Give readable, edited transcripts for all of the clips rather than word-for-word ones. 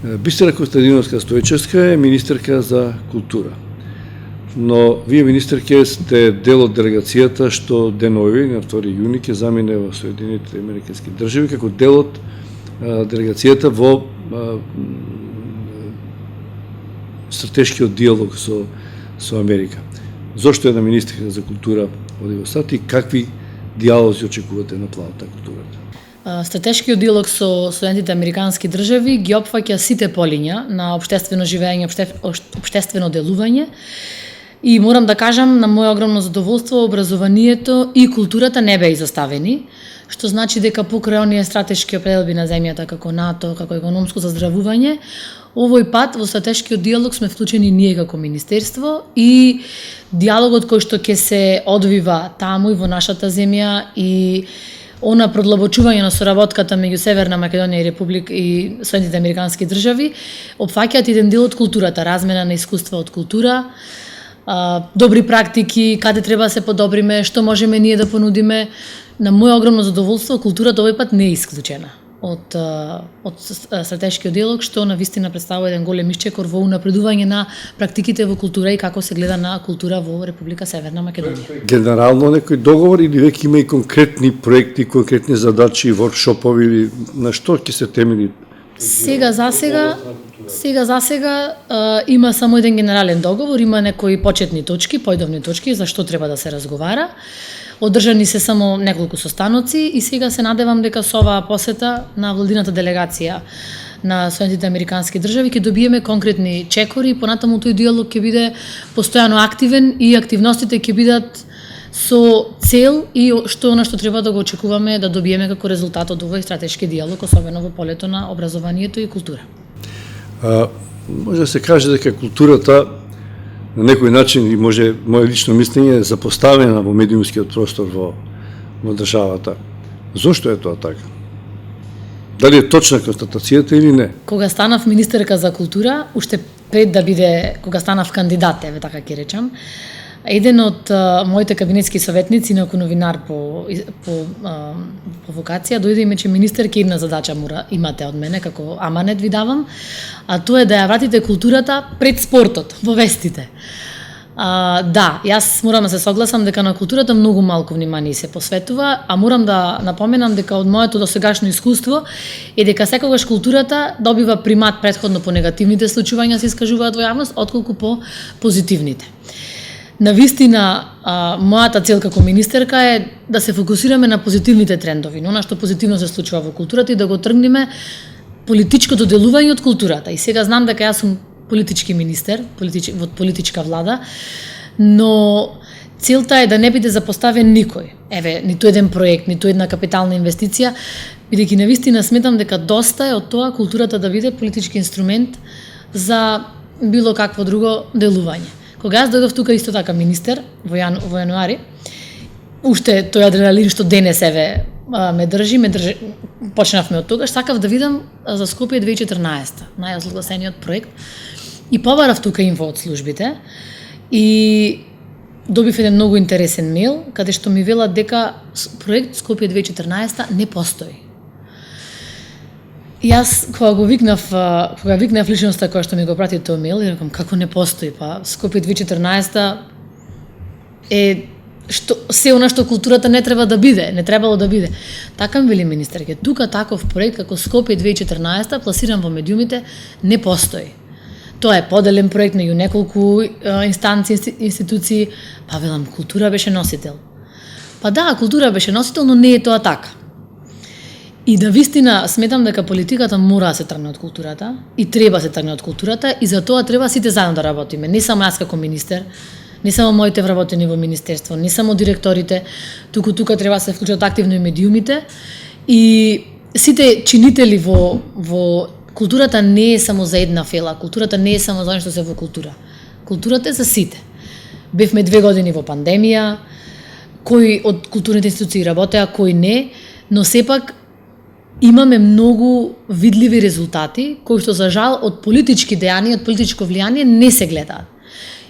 Бистера Костадиновска Стојчевска е министерка за култура. Но вие, министерке, сте дел од делегацијата што денови, на 2 јуни, ќе замине во Соединетите Американски држави, како дел од делегацијата во стратешкиот диалог со Америка. Зошто една министерка за култура оди во САД и какви диалози очекувате на планот на културата? Стратешкиот диалог со Соединетите Американски држави ги опфаќа сите полиња на општествено живење, општествено делување. И морам да кажам, на моје огромно задоволство, образованието и културата не беа изоставени, што значи дека покрај оние стратешки определби на земјата како НАТО, како економско заздравување, овој пат во стратешкиот диалог сме вклучени ние како министерство и диалогот кој што ќе се одвива таму и во нашата земја и она продлабочување на соработката меѓу Северна Македонија и Република и Соединетите Американски држави опфаќаат еден дел од културата, размена на искуства од култура, добри практики, каде треба да се подобриме, што можеме ние да понудиме. На моје огромно задоволство, културата овој пат не е исклучена од стратешкиот диалог, што навистина представува еден голем исчекор во унапредување на практиките во култура и како се гледа на култура во Република Северна Македонија. Генерално некој договор или веќе има и конкретни проекти, конкретни задачи, воркшопови или на што ќе се темели? Сега за сега има само еден генерален договор, има некои почетни точки, поидовни точки за што треба да се разговара. Одржани се само неколку состаноци и сега се надевам дека со оваа посета на владината делегација на Соединетите Американски држави ќе добиеме конкретни чекори и понатаму тој диалог ќе биде постојано активен и активностите ќе бидат со цел и она што треба да го очекуваме да добиеме како резултат од овој стратешки диалог, особено во полето на образованието и култура. Може да се каже дека културата на некој начин, и може моје лично мислење, е запоставена во медиумскиот простор во државата. Зошто е тоа така? Дали е точна констатацијата или не? Кога станав министерка за култура, уште пред да биде, кога станав кандидат, така ќе речам, еден од моите кабинетски советници, инаку новинар по вокација, дојде и мече министерке, една задача имате од мене, како аманет ви давам, а тоа е да ја вратите културата пред спортот, во вестите. Да, јас морам да се согласам дека на културата многу малку внимание се посветува, а морам да напоменам дека од моето досегашно искуство е дека секогаш културата добива примат претходно по негативните случувања се искажуваат во јавност, отколку по позитивните. Навистина, мојата цел како министерка е да се фокусираме на позитивните трендови, на она што позитивно се случува во културата и да го тргнеме политичкото делување од културата. И сега знам дека јас сум политички министер, во политичка влада, но целта е да не биде запоставен никој. Ниту еден проект, ниту една капитална инвестиција, бидејќи навистина сметам дека доста е од тоа културата да биде политички инструмент за било какво друго делување. Кога јас дојдов тука исто така министер во јануари, уште тој адреналин што денес ме држи, почнавме од тогаш, сакав да видам за Скопје 2014, најозгласениот проект, и побарав тука инфо од службите и добив еден многу интересен мејл, каде што ми велат дека проект Скопје 2014 не постои. Јас, кога викнав личноста која што ми го прати тој мејл, и рекам, како не постои, па Скопје 2014 е се она што културата не треба да биде, не требало да биде. Така ми вели министерке, тука таков проект како Скопје 2014 пласиран во медиумите не постои. Тоа е поделен проект меѓу неколку инстанции, институции, па велам, култура беше носител. Па да, култура беше носител, но не е тоа така. И да вистина сметам дека политиката мора да се тргне од културата и треба да се тргне од културата и за тоа треба сите заедно да работиме, не само јас како министер, не само моите вработени во министерство, не само директорите, тука треба да се вклучат активно и медиумите и сите чинители во културата не е само за една фела, културата не е само за нешто се во култура. Културата е за сите. Бевме 2 години во пандемија, кои од културните институции работеа, кои не, но сепак имаме многу видливи резултати, кои што за жал од политички дејанија, од политичко влијание не се гледаат.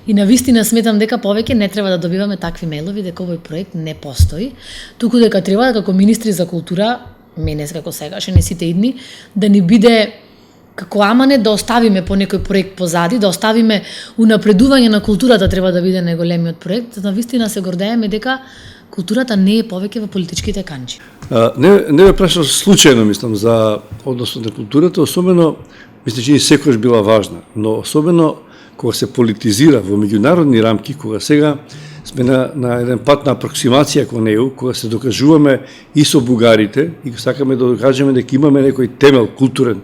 И навистина сметам дека повеќе не треба да добиваме такви мејлови дека овој проект не постои, туку дека треба како министри за култура, мене како сегаш и не сите идни, да ни биде како Амане да оставиме по некој проект позади, да оставиме унапредување на културата треба да биде најголемиот проект, за да вистина се гордееме дека културата не е повеќе во политичките канџи. Не ме прашал случајно, мислам, за односот на културата, особено, мислам, че и секојаш била важна, но особено кога се политизира во меѓународни рамки, кога сега сме на еден пат на апроксимација кон неу, кога се докажуваме и со бугарите, и сакаме да докажеме дека имаме некој темел културен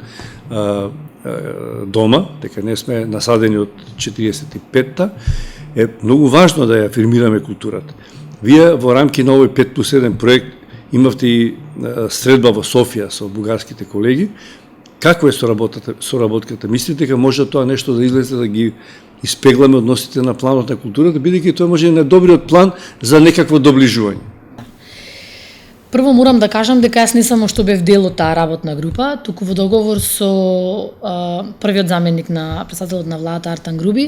дома, дека не сме насадени од 45-та, е многу важно да ја афирмираме културата. Вие во рамки на овој 5+1 проект имавте и средба во Софија со бугарските колеги. Како е соработката? Мислите дека може тоа нешто да излезе да ги испегламе односите на планот на културата, бидејќи тоа може да е најдобриот план за некакво доближување? Прво морам да кажам дека јас не само што бев дел од таа работна група, туку во договор со првиот заменик на претседателот на владата Артан Груби,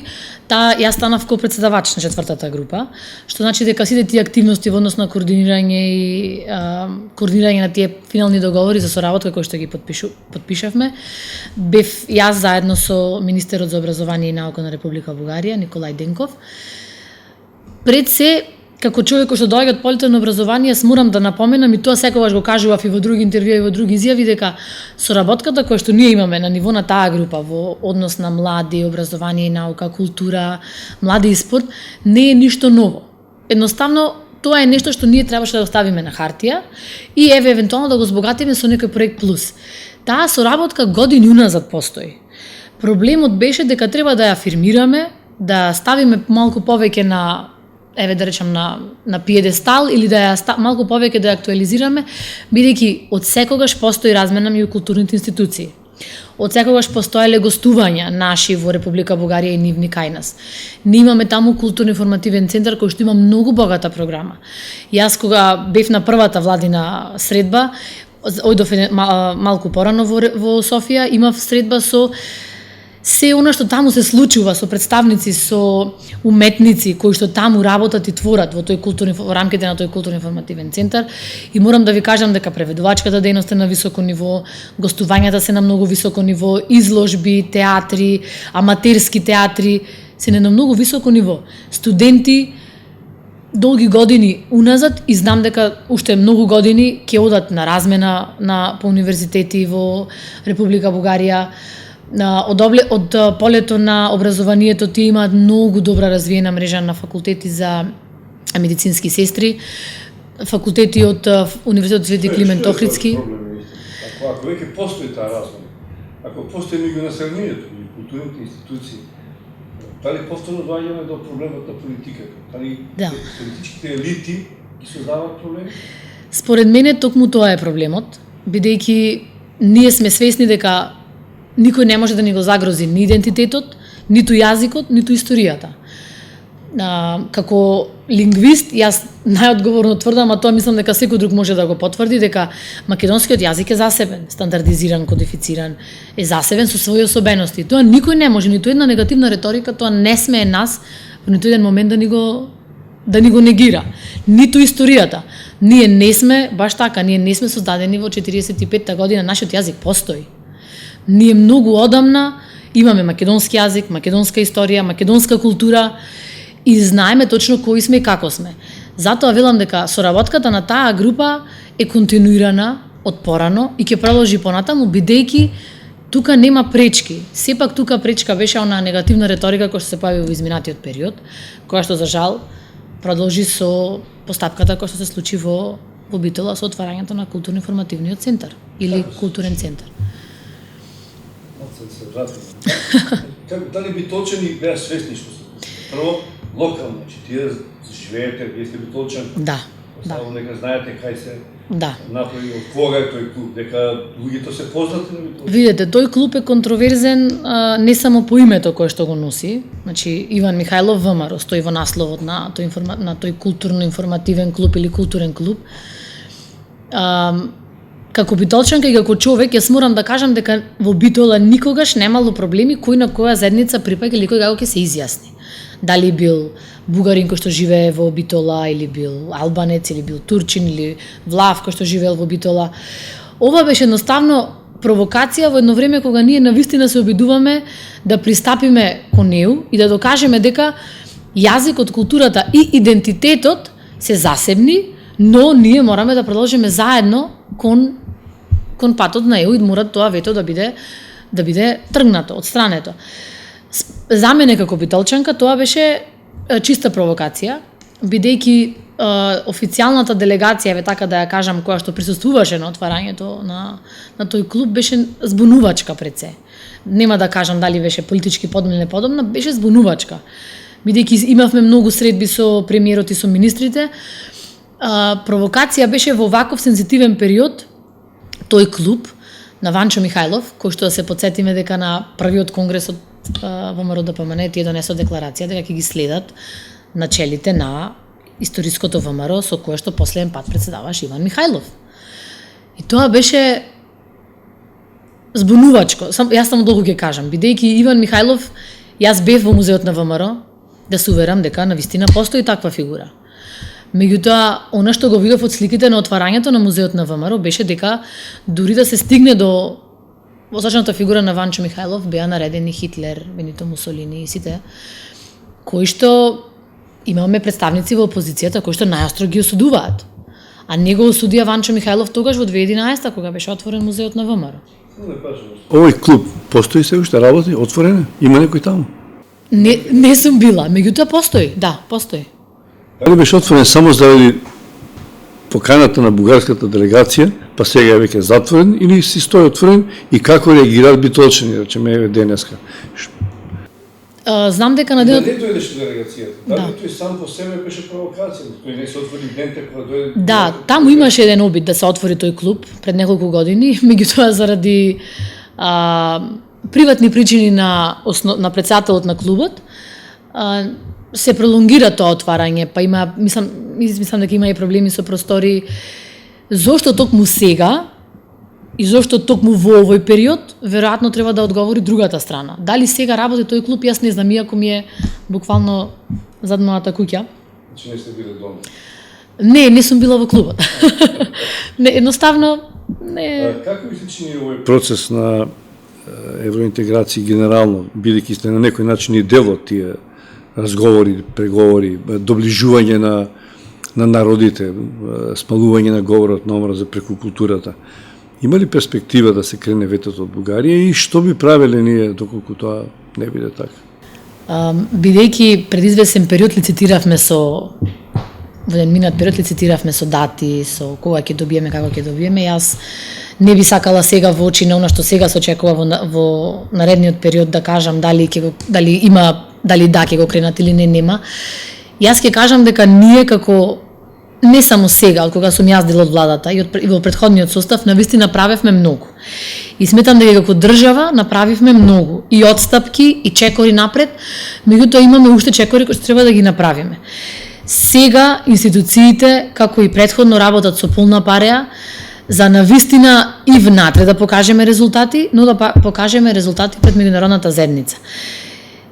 јас станав ко-претседавач на четвртата група, што значи дека сите тие активности во однос на координирање и координирање на тие финални договори за соработка кои што ги подпишавме, бев јас заедно со министерот за образование и наука на Република Бугарија Николај Денков. Пред се, како човек кој што доаѓа од полето на образование, морам да напоменам, и тоа секогаш го кажував и во други интервјуи и во други изјави, дека соработката која што ние имаме на ниво на таа група во однос на млади, образование и наука, култура, млади и спорт, не е ништо ново. Едноставно, тоа е нешто што ние требаше да оставиме на хартија и евентуално да го збогатиме со некој проект плюс. Таа соработка години уназад постои. Проблемот беше дека треба да ја афирмираме, да ставиме малку повеќе на да речам на пиедестал или да ја малку повеќе да ја актуализираме, бидејќи од секогаш постои размена меѓу културните институции. Од секогаш постоеле гостувања наши во Република Бугарија и нивни кај нас. Ние имаме таму културно-информативен центар кој што има многу богата програма. Јас кога бев на првата владина средба, ојдов малку порано во Софија, имав средба со се она што таму се случува, со представници, со уметници кои што таму работат и творат во рамките на тој културно-информативен центар, и морам да ви кажам дека преведувачката дејност е на високо ниво, гостувањата се на многу високо ниво, изложби, театри, аматерски театри се на многу високо ниво. Студенти долги години уназад, и знам дека уште многу години ќе одат на размена по универзитети во Република Бугарија. Од полето на образованието тие имаат многу добра развиена мрежа на факултети за медицински сестри, факултети од Универзитетот Свети Климент Охридски. Ако веќе постои таа размена, ако постои меѓу населението и културните институции, дали повторно доаѓаме до проблемот на политиката? Дали политичките елити ги создаваат проблеми? Според мене токму тоа е проблемот, бидејќи ние сме свесни дека никој не може да ни го загрози ни идентитетот, ниту јазикот, ниту историјата. Како лингвист, јас најодговорно тврдам, а тоа мислам дека секој друг може да го потврди, дека македонскиот јазик е засебен, стандардизиран, кодифициран, е засебен со своји особености. Тоа никој не може, ниту една негативна реторика, тоа не смее нас во ниту еден момент да ни го негира. Ниту историјата. Ние не сме, баш така, ние не сме создадени во 45-та година, нашиот јазик постои. Ние многу одамна имаме македонски јазик, македонска историја, македонска култура и знаеме точно кои сме и како сме. Затоа велам дека соработката на таа група е континуирана од порано и ќе продолжи понатаму, бидејќи тука нема пречки. Сепак тука пречка беше онаа негативна реторика која што се појави во изминатиот период, која што за жал продолжи со постапката која што се случи во Битола со отварањето на културно-информативниот центар или културен центар. Дали битолчани беа свесни што се? Прво, локално, че тие живеете, вие сте битолчан. Да. Само нека знаете кај се направи, од кога е тој клуб, дека луѓето се познати на Битолчан. Видете, тој клуб е контроверзен не само по името кое што го носи, значи Иван Михајлов ВМРО стои во насловот на тој културно-информативен клуб или културен клуб. Како битолчанка и како човек, јас морам да кажам дека во Битола никогаш немало проблеми кој на која заедница припаѓа или кој како ќе се изјасни. Дали бил бугарин кој што живее во Битола, или бил албанец, или бил турчин, или влав кој што живеел во Битола. Ова беше едноставно провокација во едно време кога ние навистина се обидуваме да пристапиме кон неу и да докажеме дека јазикот, културата и идентитетот се засебни, но ние мораме да продолжиме заедно кон патот на ЕУ и мора тоа вето да биде тргнато, отстрането. За мене како битолчанка тоа беше чиста провокација, бидејќи официјалната делегација, еве така да ја кажам, која што присуствуваше на отварањето на тој клуб, беше збунувачка пред се. Нема да кажам дали беше политички подобна или неподобна, беше збунувачка. Бидејќи имавме многу средби со премиерот и со министрите, провокација беше во ваков сензитивен период тој клуб на Ванчо Михајлов, кој што да се потсетиме дека на првиот конгрес од ВМРО ДПМН тие донесо декларација дека ќе ги следат начелите на историското ВМРО со кое што последен пат председаваш Иван Михајлов. И тоа беше збунувачко. Јас само долго ќе кажам, бидејќи Иван Михајлов, јас бев во музеот на ВМРО, да се уверам дека навистина постои таква фигура. Меѓутоа, она што го видов од сликите на отварањето на музеот на ВМРО беше дека дури да се стигне до осачната фигура на Ванчо Михајлов, беа наредени Хитлер, Бенито Мусолини и сите, кои што имаме представници во опозицијата кои што најостро ги осудуваат. А него осудија Ванчо Михајлов тогаш во 2011 кога беше отворен музеот на ВМРО. Овој клуб постои се уште, работи, отворен? Има некој таму? Не сум била, меѓутоа постои, да, постои. Дали беше отворен само заради поканата на бугарската делегација, па сега е веќе затворен, или си стои отворен и како реагираат битолчани, речеме денеска? Знам дека на денот... Не дојдеше делегацијата. Дали тој сам по себе беше провокација, тој не се отвори дента кога дојде... Да, таму имаше еден обид да се отвори тој клуб пред неколку години, меѓутоа заради приватни причини на председателот на клубот, се пролонгира тоа отварање, па има, мислам дека има и проблеми со простори. Зошто токму сега и зошто токму во овој период, веројатно треба да одговори другата страна. Дали сега работи тој клуб, јас не знам, иако ми е буквално зад мојата куќа. Значи не сте биле дома? Не сум била во клубот. Не, едноставно не. Како ви се чини овој процес на евроинтеграција генерално, бидејќи сте на некој начин и дел од тие разговори, преговори, доближување на народите, смалување на говорот на омраза преку културата. Има ли перспектива да се крене ветото од Бугарија и што би правеле ние доколку тоа не биде така? Бидејќи пред извесен период лицитиравме во еден минат период лицитиравме со дати, со кога ќе добиеме, како ќе добиеме, јас не би сакала сега во очи на она што сега се очекува во наредниот период да кажам дали да ќе го кренат или нема. Јас ќе кажам дека ние како не само сега, од кога сум јас дел од владата и во претходниот состав, навистина направевме многу. И сметам дека како држава направивме многу и отстапки и чекори напред, меѓутоа имаме уште чекори кои што треба да ги направиме. Сега институциите, како и претходно, работат со полна пареа за навистина и внатре да покажеме резултати, но да покажеме резултати пред меѓународната заедница.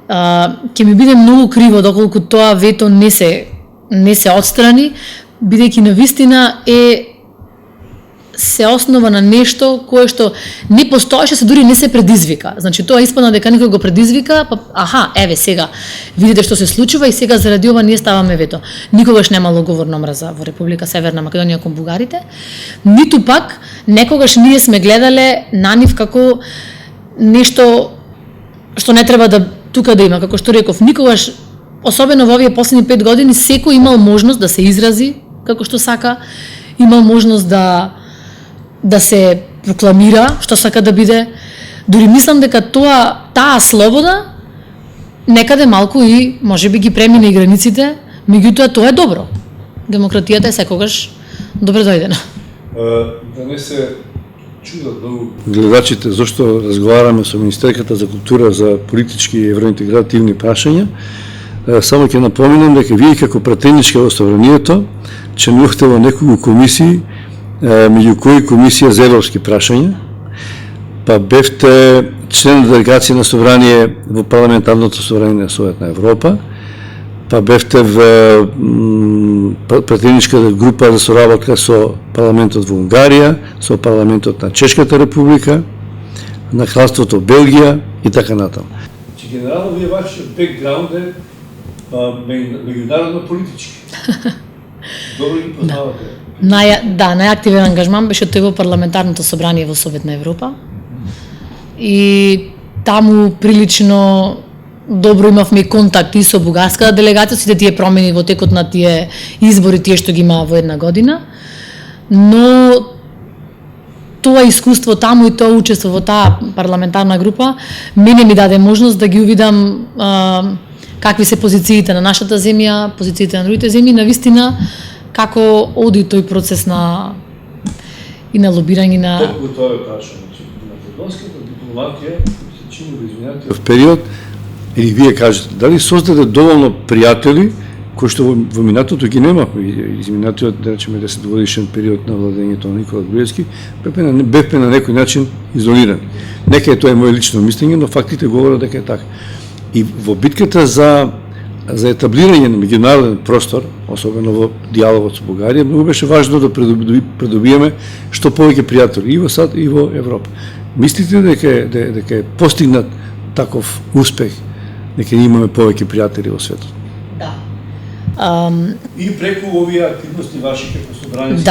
Ќе ми биде многу криво доколку тоа вето не се отстрани, бидејќи навистина се основа на нешто кое што не постоеше, се дури не се предизвика. Значи тоа испадна дека некој го предизвика, па еве сега видите што се случува и сега заради ова ние ставаме вето. Никогаш немало говор на омраза во Република Северна Македонија кон бугарите, ниту пак некогаш ние сме гледале на нив како нешто што не треба да тука да има, како што реков, никогаш, особено во овие последни 5 години, секој имал можност да се изрази како што сака, имал можност да се прокламира што сака да биде. Дури мислам дека таа слобода некаде малку и можеби ги премине и границите, меѓутоа тоа е добро. Демократијата е секогаш добре дојдена. Да не се чудат многу гледачите зашто разговараме со Министерката за култура за политички и евроинтегративни прашања. Само ќе напоминам дека вие како пратеничка во Собранието членувате во неколку комисии, меѓу кои комисија за европски прашања, па бевте член на делегација на Собрание во парламентарното собрание на Совет на Европа, па бевте во пратеничката група за соработка со парламентот во Унгарија, со парламентот на Чешката република, на кралството Белгија и така натаму. Значи, генерално, вие вашиот бекграунд е меѓународно политички. Добро ги познавате. Најактивен ангажман беше тој во парламентарното собрание во Совет на Европа. И таму прилично добро имавме и контакти со бугарската делегација, сите тие промени во текот на тие избори, тие што ги има во една година. Но тоа искуство таму и тоа учество во таа парламентарна група мене ми даде можност да ги увидам какви се позициите на нашата земја, позициите на другите земји, навистина како оди тој процес на и на лобирање на Толку тоа е прашање, значи на македонската дипломатија се чини во изминатиот период, или вие кажете, дали создаде доволно пријатели кои што во минатото ги немавме, изминатиот, да речеме, 10 годишен период на владењето на Никола Груевски, бевме на некој начин изолирани. Нека е тоа е моје лично мислење, но фактите говорат дека е така. И во битката за етаблирање на меѓународен простор, особено во диалогот со Бугарија, многу беше важно да придобиеме што повеќе пријатели и во САД и во Европа. Мислите дека е постигнат таков успех, дека имаме повеќе пријатели во светот? Да. И преку овие активности ваши како собраници,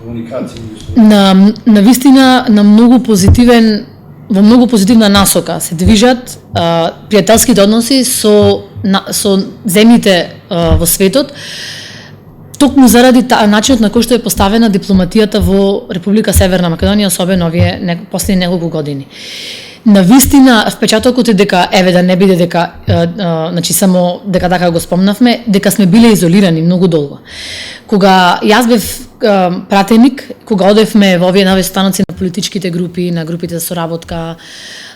комуникации? На вистина, во многу позитивна насока се движат пријателските односи со земјите во светот, токму заради начинот на кој што е поставена дипломатијата во Република Северна Македонија, особено овие последни неколку години. На вистина, впечатокот е дека, да не биде дека, значи само дека така го спомнавме, дека сме биле изолирани многу долго. Кога јас бев пратеник, кога одевме во овие нови станоци на политичките групи, на групите за соработка,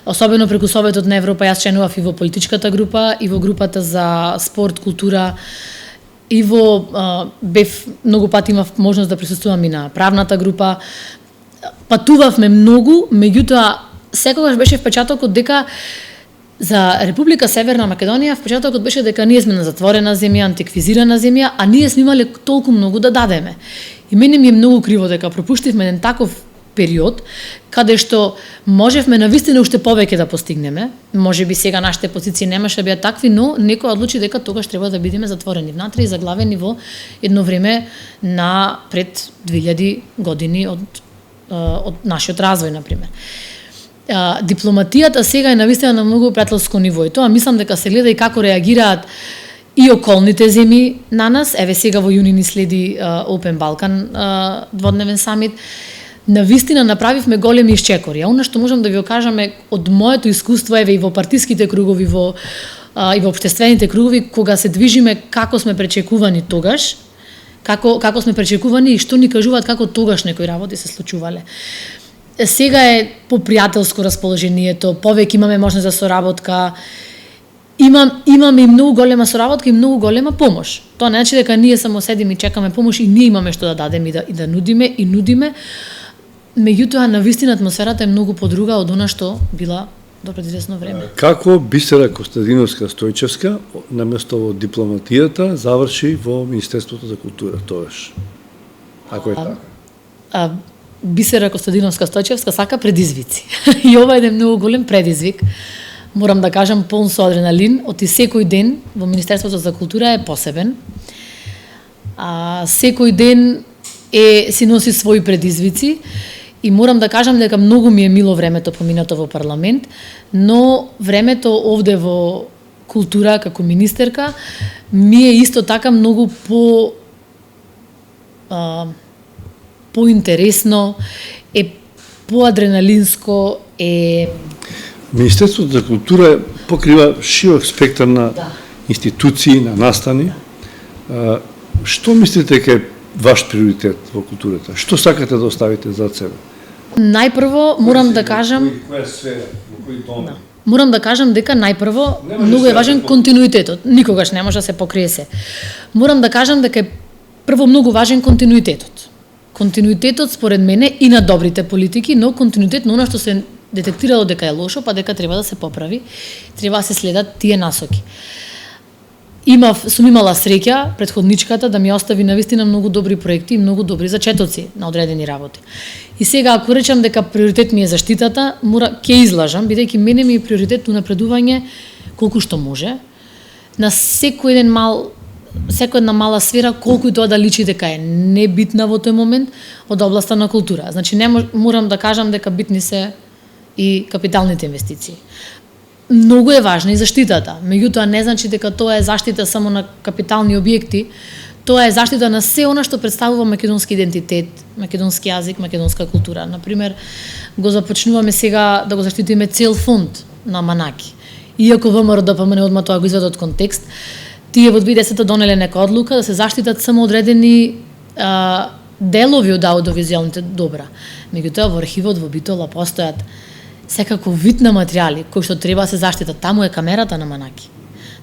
особено преку Советот на Европа, јас членував и во политичката група, и во групата за спорт, култура, и во бев многу пати имав можност да присуствувам и на правната група. Патувавме многу, меѓутоа секогаш беше впечатокот дека за Република Северна Македонија впечатокот беше дека ние сме на затворена земја, антиквизирана земја, а ние сме имале толку многу да дадеме. И мене ми е многу криво дека пропуштивме еден таков период каде што можевме навистина уште повеќе да постигнеме. Можеби сега нашите позиции немаше да бидат такви, но некој одлучи дека тогаш треба да бидеме затворени внатре и заглавени во едно време на пред 2000 години од нашиот развој, например. Дипломатијата сега е навистина на многу пријателско ниво и тоа мислам дека се гледа и како реагираат и околните земји на нас. Еве сега во јуни ни следи Open Balkan дводневен самит. Навистина направивме големи исчекори. А она што можам да ви го кажаме од моето искуство, еве и во партиските кругови, и во општествените кругови, кога се движиме, како сме пречекувани тогаш, како сме пречекувани и што ни кажуваат како тогаш некои работи се случувале. Сега е попријателско расположението, повеќе имаме можност за соработка. Имаме и многу голема соработка и многу голема помош. Тоа не значи дека ние само седиме и чекаме помош, и ние имаме што да дадеме и да нудиме. Меѓутоа, навистина атмосферата е многу подруга од она што била до пред известно време. Како Бисера Костадиновска Стојчевска, наместо во дипломатијата, заврши во Министерството за култура тогаш? Ако е така. Бисера Костадиновска Стојчевска сака предизвици. И ова е еден многу голем предизвик. Морам да кажам, полн со адреналин. Оти секој ден во Министерството за култура е посебен. Секој ден си носи своји предизвици. И морам да кажам дека многу ми е мило времето поминато во парламент, но времето овде во култура како министерка ми е исто така многу поинтересно, е поадреналинско, е... Министерството за култура покрива широк спектар на институции, на настани. Што мислите дека е ваш приоритет во културата? Што сакате да оставите зад себе? Најпрво морам да кажам... Која сфера, во кој домен? Морам да кажам дека најпрво многу е важен континуитетот. Никогаш не може да се покрие се. Морам да кажам дека е прво многу важен континуитетот. Континуитетот според мене и на добрите политики, но континуитет на она што се детектирало дека е лошо, па дека треба да се поправи, треба да се следат тие насоки. сум имала среќа претходничката да ми остави навистина многу добри проекти и многу добри зачетоци на одредени работи. И сега ако речам дека приоритет ми е заштитата, ќе излажам бидејќи мене ми е приоритет напредување колку што може на секој една мала сфера, колку и тоа да личи дека е небитна во тој момент од областа на култура. Значи не морам да кажам дека битни се и капиталните инвестиции. Многу е важна и заштитата, меѓутоа не значи дека тоа е заштита само на капитални објекти, тоа е заштита на се она што представува македонски идентитет, македонски јазик, македонска култура. Например, го започнуваме сега да го заштитиме цел фонд на Манаки. Иако ВМРО ДПМН одма тоа го извади од контекст, тие во 2010 донеле нека одлука да се заштитат само одредени делови од аудиовизуелните добра. Меѓутоа во архивот во Битола постојат секако вид на материјали кои што треба да се заштитат. Таму е камерата на Манаки.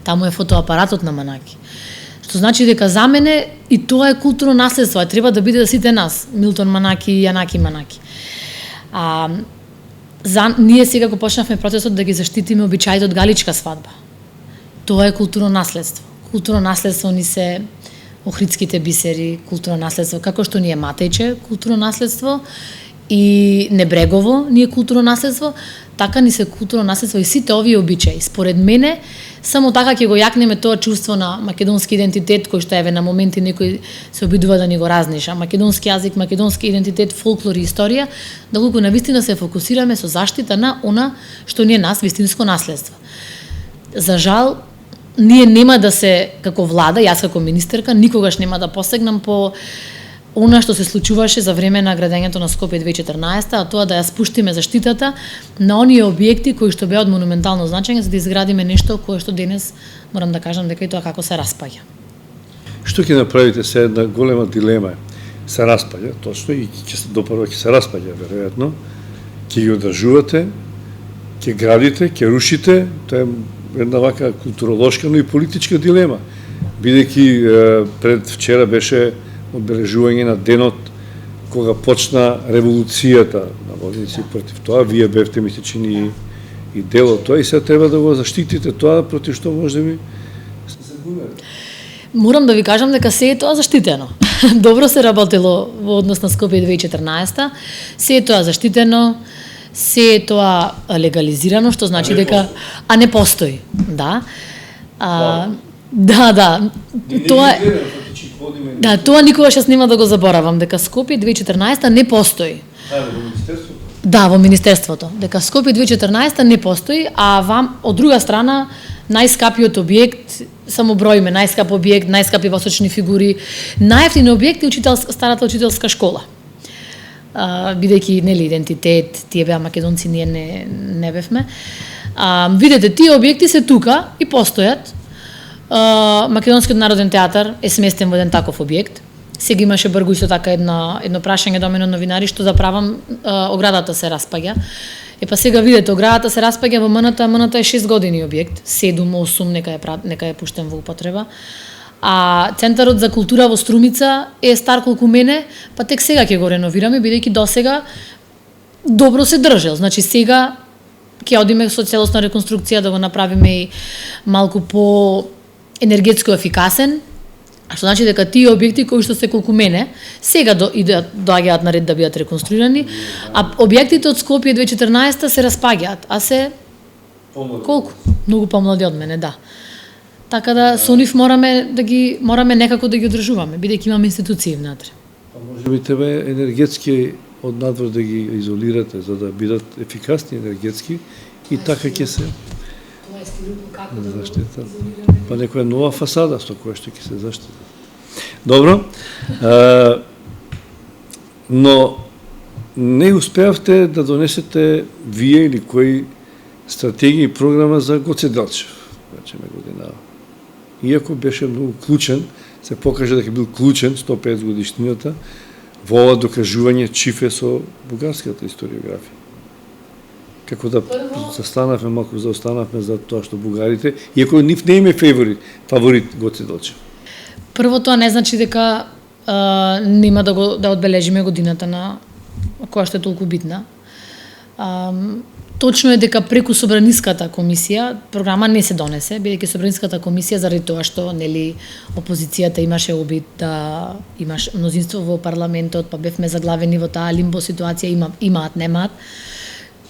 Таму е фотоапаратот на Манаки. Што значи дека за мене и тоа е културно наследство, треба да биде за сите нас, Милтон Манаки и Јанаки Манаки. Ние сега го почнавме процесот да ги заштитиме обичаите од галичка свадба. Тоа е културно наследство. Културно наследство ни се охридските бисери, културно наследство, како што ни е Матејче, културно наследство, и Небрегово ни е културно наследство, така ни се културно наследство и сите овие обичаи. Според мене, само така ќе го јакнеме тоа чувство на македонски идентитет, кој што еве на моменти некој се обидува да ни го разниша. Македонски јазик, македонски идентитет, фолклор и историја, доколку навистина се фокусираме со заштита на она што ни е нас вистинско наследство. За жал, ние нема да се, како влада, јас како министерка, никогаш нема да посегнам по она што се случуваше за време на градењето на Скопје 2014, а тоа да ја спуштиме заштитата на оние објекти кои што беа од монументално значење, за да изградиме нешто кое што денес, морам да кажам дека и тоа како се распаѓа. Што ќе направите се една голема дилема? Се распаѓа, точно, и ќе се допрва ќе се распаѓа, веројатно. Ќе ги одржувате, ќе градите, ќе рушите, тоа е една вака културолошка, но и политичка дилема. Бидејќи пред вчера беше одбележување на денот кога почна револуцијата на водници против тоа, вие бевте ми се чини и дел од тоа и сега треба да го заштитите тоа против што може би се загубите. Морам да ви кажам дека се е тоа заштитено. Добро се работело во однос на Скопје 2014, се е тоа заштитено, се е тоа легализирано, што значи дека не постои, да. Да. Тоа да, тоа никогаш јас нема да го заборавам, дека Скопје 2014 не постои. Во Министерството? Да, во Министерството. Дека Скопје 2014 не постои, а од друга страна, најскапиот објект, само броиме, најскап објект, најскапи восочни фигури, најевтини објект е старата учителска школа. Бидејќи, нели, идентитет, тие беа македонци, ние не бевме. Видете, тие објекти се тука и постојат. Македонскиот народен театар е сместен во еден таков објект. Сега имаше бргу исто така едно прашање до мене од новинари што заправам оградата се распаѓа. Па сега видите, оградата се распаѓа во МНТ е 6 години објект, 7-8 нека е пуштен во употреба. А Центарот за култура во Струмица е стар колку мене, па тек сега ќе го реновираме бидејќи досега добро се држел. Значи сега ќе одиме со целосна реконструкција да го направиме и малку по енергетско ефикасен, а што значи дека тие објекти кои што се колку мене, сега доаѓаат на ред да бидат реконструирани, а објектите од Скопје 2014 се распаѓаат, а се колку? Многу помлади од мене, да. Така да со нив мораме некако да ги одржуваме, бидејќи имаме институции внатре. Може би тебе енергетски од надвор да ги изолирате за да бидат ефикасни енергетски и така ќе се заштита. Па некоја нова фасада со која што ќе се заштита. Добро. Но не успеавте да донесете вие или кој стратегија и програма за Гоце Делчев, речеме година. Иако беше многу клучен, се покажа дека бил клучен 150 годишнината во ова докажување чифе со бугарската историографија. Како да застанавме, малку заостанавме за тоа што бугарите, иако нив не име фаворит Гоце Делчев. Прво, тоа не значи дека нема да одбележиме годината на која што е толку битна. Точно е дека преку Собраниската комисија програма не се донесе, бидејќи Собраниската комисија заради тоа што нели опозицијата имаше обид да имаш мнозинство во парламентот, па бевме заглавени во таа лимбо ситуација, имаат, немаат.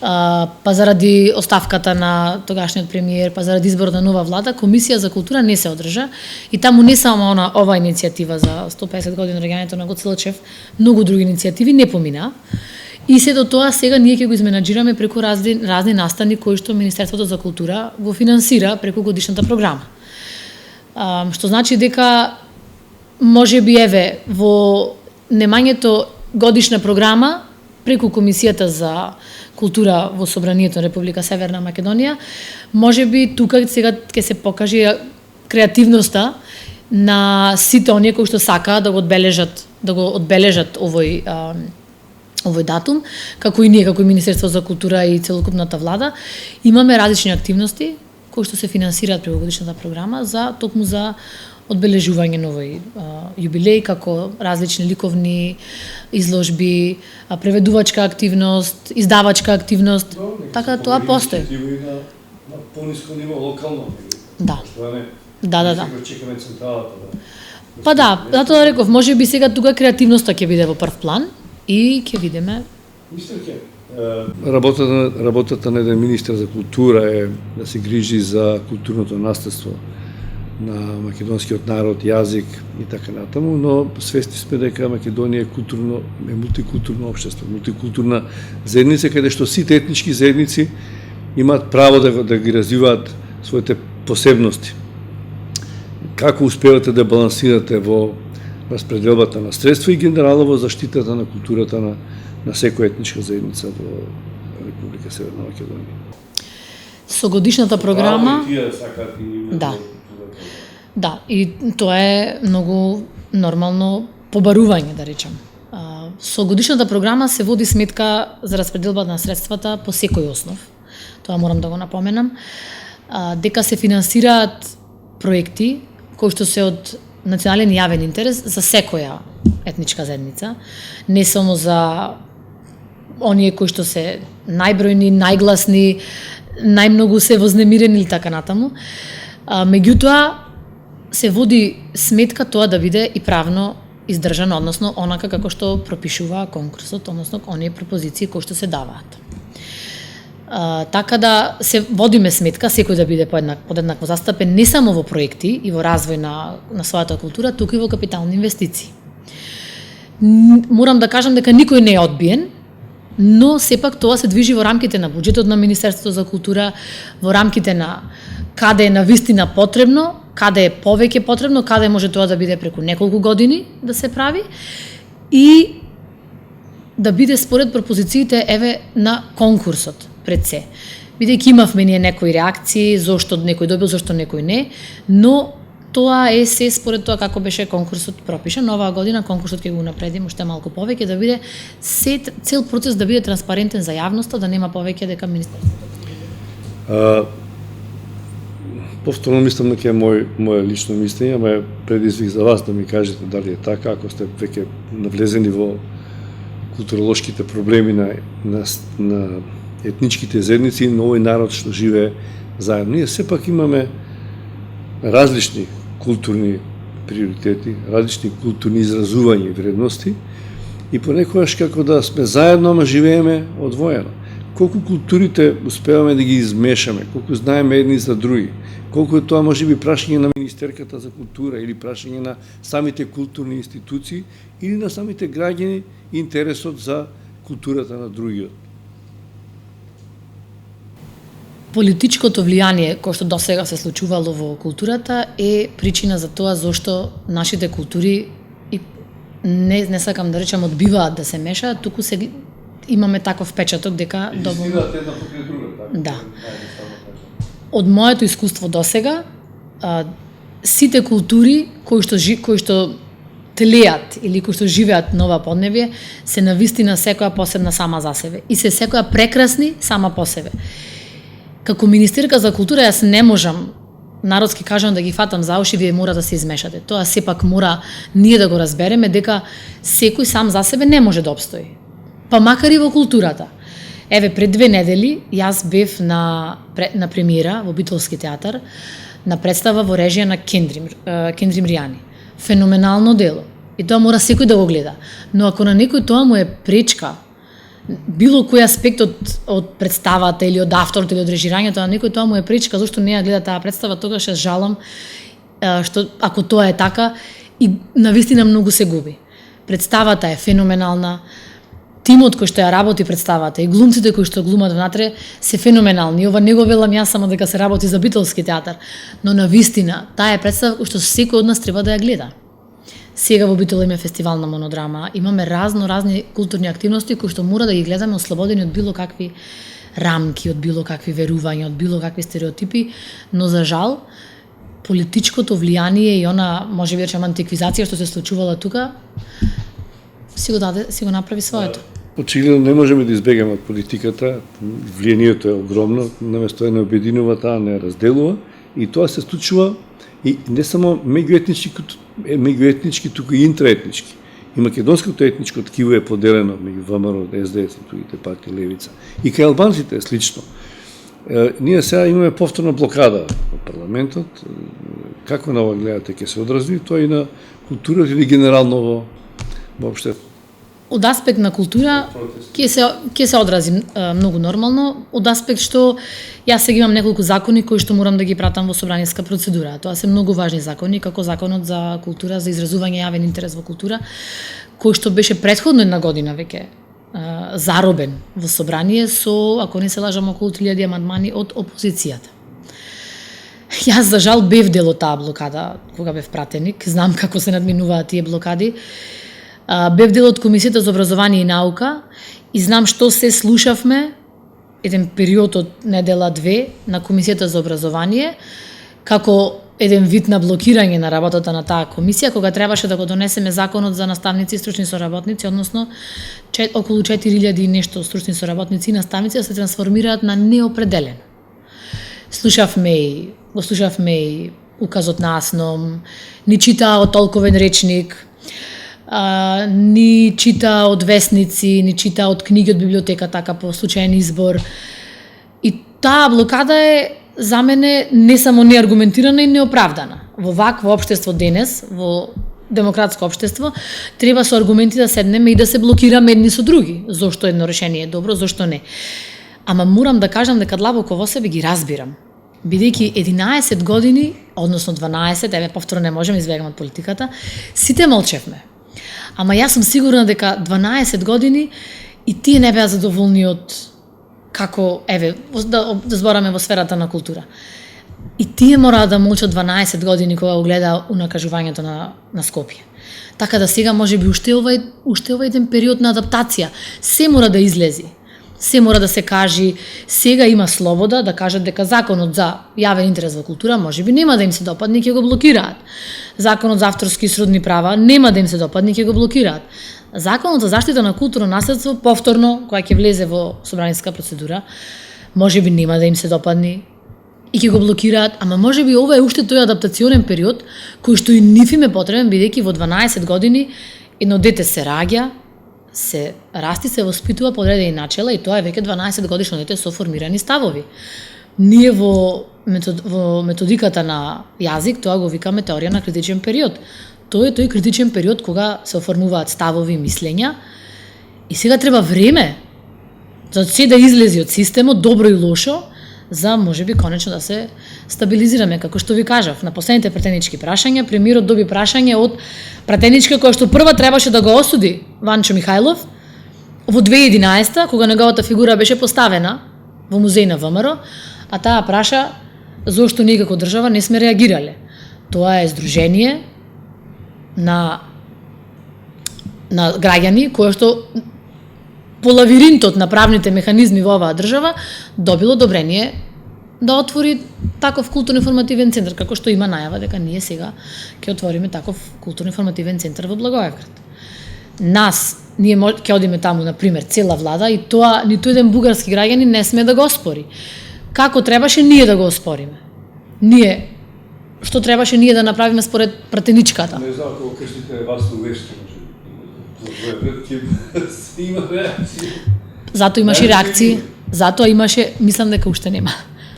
Па заради оставката на тогашниот премиер, па заради изборот на нова влада, комисија за култура не се одржа и таму не само ова иницијатива за 150 години раѓањето на Гоце Делчев, многу други иницијативи не помина. И се до тоа сега ние ќе го изменаџираме преку разни настани кои што Министерството за култура го финансира преку годишната програма. Што значи дека можеби еве во немањето годишна програма преку Комисијата за култура во Собранието на Република Северна Македонија, можеби тука сега ќе се покаже креативноста на сите оние кои што сакаат да го одбележат овој датум, како и ние, како и Министерство за култура и целокупната влада, имаме различни активности кои што се финансираат преку годишната програма токму за одбележување на овој јубилеј, како различни ликовни изложби, преведувачка активност, издавачка активност, така тоа постои. На пониско ниво локално. Да. Да. Чекаме централата. Па да, затоа реков, можеби сега тука креативноста ќе биде во прв план и ќе видиме. Работата на еден министер за култура е да се грижи за културното наследство на македонскиот народ, јазик и така натаму, но свесни сме дека Македонија е мултикултурно општество, мултикултурна заедница каде што сите етнички заедници имаат право да ги развиваат своите посебности. Како успевате да балансирате во распределбата на средства и генерално во заштитата на културата на секоја етничка заедница во Република Северна Македонија? Со годишната програма... Да, и тоа е многу нормално побарување, да речам. Со годишната програма се води сметка за распределба на средствата по секој основ. Тоа морам да го напоменам. Дека се финансираат проекти кои што се од национален јавен интерес за секоја етничка заедница, не само за оние кои што се најбројни, најгласни, најмногу се вознемирени или така натаму. Меѓутоа, се води сметка тоа да биде и правно издржано, односно онака како што пропишува конкурсот, односно оние пропозиции кои што се даваат. Така да се водиме сметка секој да биде подеднакво застапен не само во проекти и во развој на својата култура, туку и во капитални инвестиции. Морам да кажам дека никој не е одбиен, но сепак тоа се движи во рамките на буџетот на Министерството за култура, во рамките на каде е навистина потребно, каде е повеќе потребно, каде може тоа да биде преку неколку години да се прави и да биде според пропозициите еве на конкурсот пред се. Бидејќи имавме ние некои реакции, зошто некој добил, зошто некој не, но тоа е се според тоа како беше конкурсот пропишан. Оваа година конкурсот ќе го унапредиме уште малку повеќе, да биде цел процес да биде транспарентен за јавноста, да нема повеќе дека Министерството. Повторно мислам дека е моје лично мислење, ама е предизвик за вас да ми кажете дали е така, ако сте веќе навлезени во културолошките проблеми на етничките заедници и на овој народ што живее заедно. Ние сепак имаме различни културни приоритети, различни културни изразувања и вредности и понекогаш како да сме заедно, ама живееме одвоено. Колку културите успеваме да ги измешаме, колку знаеме едни за други, колку е тоа можеби прашање на Министерката за култура или прашање на самите културни институции или на самите граѓани интересот за културата на другиот. Политичкото влијание кој што досега се случувало во културата е причина за тоа зошто нашите култури и не сакам да речам одбиваат да се мешаат, туку се имаме таков впечаток дека доволно една покрај друга, така? Да. Од моето искуство досега, сите култури кои што тлеат или кои што живеат нова поднебје се навистина секоја посебна сама за себе и се секоја прекрасни сама по себе. Како министерка за култура јас не можам народски кажам да ги фатам за уши, вие мора да се измешате. Тоа сепак мора ние да го разбереме дека секој сам за себе не може да опстои. Па макар и во културата. Еве, пред 2 недели, јас бев на премиера во Битолски театар, на представа во режија на Кендрим Ријани. Феноменално дело. И тоа мора секој да го гледа. Но ако на некој тоа му е пречка, било кој аспект од представата или од авторот или од режирањето, на некој тоа му е пречка, зашто не ја гледа таа представа, тогаш ја жалам што ако тоа е така и навистина многу се губи. Представата е феноменална, тимот кој што ја работи представата и глумците кои што глумат внатре се феноменални. Ова не го велам јас само дека се работи за Битолски театар, но навистина таа е представа кој што секој од нас треба да ја гледа. Сега во Битол има фестивал на монодрама, имаме разни културни активности кои што мора да ги гледаме ослободени од било какви рамки, од било какви верувања, од било какви стереотипи, но за жал политичкото влијание и она, може би речем, антиквизација што се случувала тука, си го направи своето. Очигледно не можеме да избегаме од политиката, влијанието е огромно, наместо да не обединува, таа не разделува, и тоа се случува и не само меѓуетнички, туку и интраетнички. И македонското етничко ткиво е поделено меѓу ВМРО, СДС и другите партии левица. И кај албанците е слично. Ние сега имаме повторна блокада во парламентот. Како на ова гледате ќе се одрази тоа и на културата или генерално воопште? Од аспект на култура ќе се одрази многу нормално, од аспект што јас сега имам неколку закони кои што морам да ги пратам во собраниска процедура. Тоа се многу важни закони, како законот за култура, за изразување јавен интерес во култура, кој што беше претходно една година веќе заробен во собрание со, ако не се лажам, околу 3000 амандмани од опозицијата. Јас за жал бев дел од таа блокада кога бев пратеник, знам како се надминуваат тие блокади. Бев дел од Комисијата за образование и наука и знам што се слушавме еден период од недела-две на Комисијата за образование, како еден вид на блокирање на работата на таа комисија, кога требаше да го донесеме законот за наставници и стручни соработници, односно околу 4000 и нешто стручни соработници и наставници да се трансформираат на неопределено. Го слушавме и указот на АСНОМ, ни читаа од толковен речник, ни чита од весници, ни чита од книги од библиотека, така по случаен избор. И таа блокада е за мене не само неаргументирана и неоправдана. Во вакво општество денес, во демократско општество, треба со аргументи да седнеме и да се блокираме едни со други. Зошто едно решение е добро, зошто не. Ама морам да кажам дека длабоко во себе ги разбирам. Бидејќи 11 години, односно 12, еве повторно не можеме избегаме од политиката, сите молчевме. Ама јас сум сигурна дека 12 години и тие не беа задоволни од како, еве, да збораме во сферата на култура. И тие мора да молчат 12 години кога го гледа унакажувањето на Скопје. Така да сега може би уште ова еден период на адаптација. Се мора да излези. Се мора да се кажи, сега има слобода да кажат дека законот за јавен интерес во култура може би нема да им се допадне, ќе го блокираат. Законот за авторски и сродни права нема да им се допадне, ќе го блокираат. Законот за заштита на културно наследство повторно, која ќе влезе во собраниска процедура, може би нема да им се допадне и ќе го блокираат, ама може би ова е уште тој адаптационен период кој што и нив им е потребен, бидејќи во 12 години едно дете се раѓа, се расти, се воспитува по одредени начела и тоа е веќе 12 годишно дете со формирани ставови. Ние во методиката на јазик тоа го викаме теорија на критичен период. Тоа е тој критичен период кога се оформуваат ставови и мислења и сега треба време за се да излези од системот, добро и лошо, за можеби конечно да се стабилизираме, како што ви кажав. На последните пратенички прашања, премиерот доби прашање од пратеничка која што прва требаше да го осуди Ванчо Михајлов во 2011 кога неговата фигура беше поставена во музеј на ВМРО, а таа праша зошто ние како држава не сме реагирале. Тоа е здружение на граѓани кои што по лавиринтот на правните механизми во оваа држава добило одобрение да отвори таков културно-информативен центар, како што има најава дека ние сега ќе отвориме таков културно-информативен центар во Благоевград. Ние ќе одиме таму, на пример, цела влада и тоа ниту еден бугарски граѓанин не сме да го оспори. Како требаше ние да го оспориме? Што требаше ние да направиме според пратеничката? Не знам кога кажете вас увеште, има реакција. Затоа имаше и реакции, затоа имаше, мислам дека уште нема.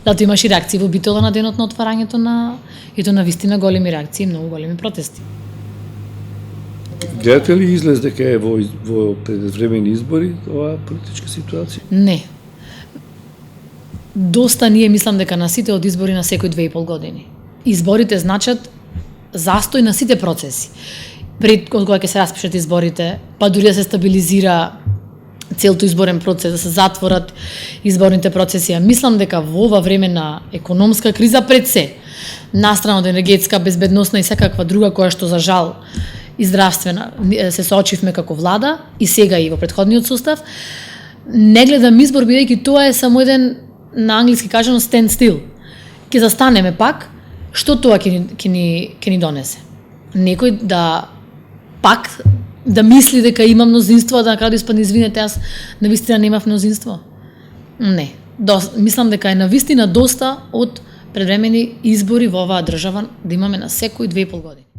Затоа имаше и реакции во Битола на денот на отварањето на и тоа на вистина големи реакции, многу големи протести. Гледате ли излез дека е во предвремени избори оваа политичка ситуација? Не. Доста ние мислам дека на сите од избори на секој 2,5 години. Изборите значат застој на сите процеси. Пред кога ќе се распишат изборите, па дури да се стабилизира целото изборен процес, да се затворат изборните процеси. Мислам дека во ова време на економска криза пред се, настрана од енергетска, безбедносна и секаква друга која што за жал и здравствена се соочивме како влада и сега и во претходниот состав, не гледам избор бидејќи тоа е само еден, на англиски кажано, stand still. Ќе застанеме пак, што тоа ќе ни донесе? Некој да пак да мисли дека има мнозинство, а да на крај испадне, извинете, јас навистина немав мнозинство. Не. Мислам дека е навистина доста од предвремени избори во оваа држава да имаме на секој 2,5 години.